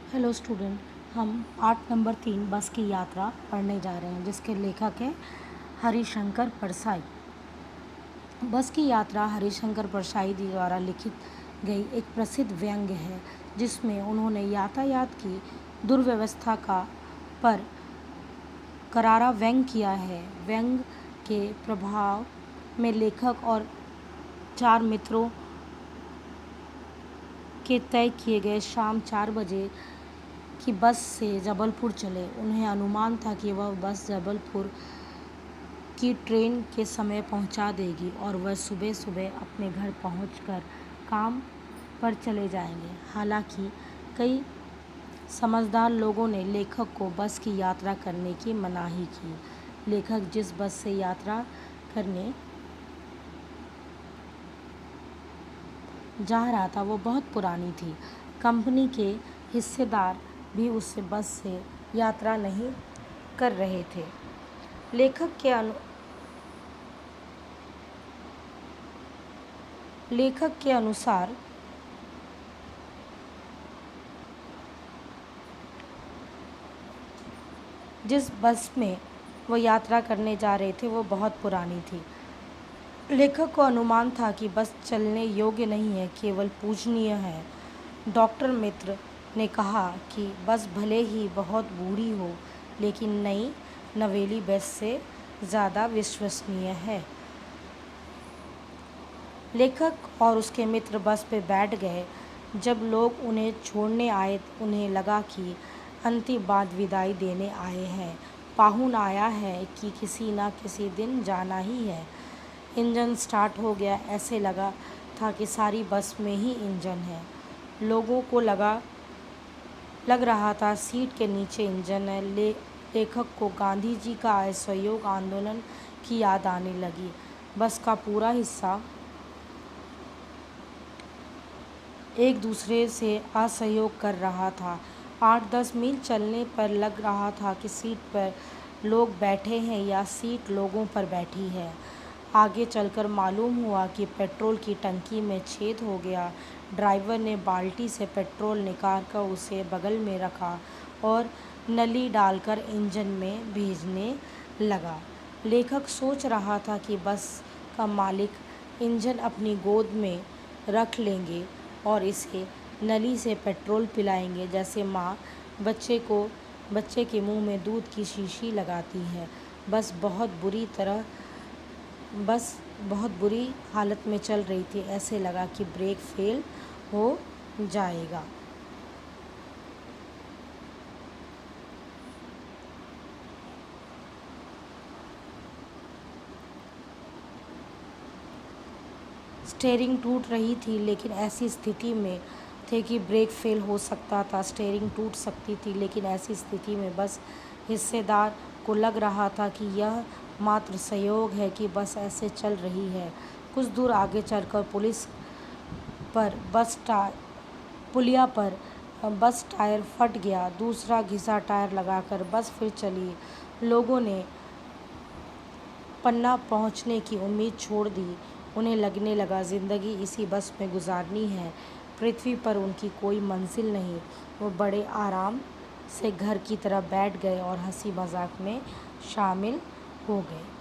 Hello student, हम पाठ number 3 बस की यात्रा पढ़ने जा रहे हैं, जिसके लेखक हैं हरिशंकर परसाई। बस की यात्रा हरिशंकर परसाई जी द्वारा लिखित गई एक प्रसिद्ध व्यंग्य है, जिसमें उन्होंने यातायात की दुर्व्यवस्था पर करारा व्यंग्य किया है। व्यंग्य के प्रभाव में लेखक और 4 मित्रों के तय किए गए शाम 4 बजे की बस से जबलपुर चले। उन्हें अनुमान था कि वह बस जबलपुर की ट्रेन के समय पहुंचा देगी और वह सुबह सुबह अपने घर पहुंचकर काम पर चले जाएंगे। हालांकि कई समझदार लोगों ने लेखक को बस की यात्रा करने की मनाही की। लेखक जिस बस से यात्रा करने जा रहा था वो बहुत पुरानी थी। कंपनी के हिस्सेदार भी उससे बस से यात्रा नहीं कर रहे थे। लेखक के अनुसार जिस बस में वो यात्रा करने जा रहे थे वो बहुत पुरानी थी। लेखक को अनुमान था कि बस चलने योग्य नहीं है, केवल पूजनीय है। डॉक्टर मित्र ने कहा कि बस भले ही बहुत बूढ़ी हो, लेकिन नई नवेली बस से ज़्यादा विश्वसनीय है। लेखक और उसके मित्र बस पे बैठ गए। जब लोग उन्हें छोड़ने आए, उन्हें लगा कि अंतिम बार विदाई देने आए हैं। पाहुन आया है कि किसी न किसी दिन जाना ही है। इंजन स्टार्ट हो गया। ऐसे लगा था कि सारी बस में ही इंजन है। लोगों को लग रहा था सीट के नीचे इंजन है। लेखक को गांधी जी का असहयोग आंदोलन की याद आने लगी। बस का पूरा हिस्सा एक दूसरे से असहयोग कर रहा था। 8-10 मील चलने पर लग रहा था कि सीट पर लोग बैठे हैं या सीट लोगों पर बैठी है। आगे चलकर मालूम हुआ कि पेट्रोल की टंकी में छेद हो गया। ड्राइवर ने बाल्टी से पेट्रोल निकालकर उसे बगल में रखा और नली डालकर इंजन में भेजने लगा। लेखक सोच रहा था कि बस का मालिक इंजन अपनी गोद में रख लेंगे और इसे नली से पेट्रोल पिलाएंगे, जैसे माँ बच्चे के मुंह में दूध की शीशी लगाती है। बस बहुत बुरी हालत में चल रही थी। ऐसे लगा कि ब्रेक फेल हो जाएगा। स्टीयरिंग टूट रही थी, लेकिन ऐसी स्थिति में थे कि ब्रेक फेल हो सकता था। स्टीयरिंग टूट सकती थी, लेकिन ऐसी स्थिति में बस हिस्सेदार को लग रहा था कि यह मात्र संयोग है कि बस ऐसे चल रही है। कुछ दूर आगे चलकर पुलिया पर बस टायर फट गया। दूसरा घिसा टायर लगाकर बस फिर चली। लोगों ने पन्ना पहुंचने की उम्मीद छोड़ दी। उन्हें लगने लगा जिंदगी इसी बस में गुजारनी है। पृथ्वी पर उनकी कोई मंजिल नहीं। वो बड़े आराम से घर की तरफ बैठ गए और हंसी मजाक में शामिल हो गए।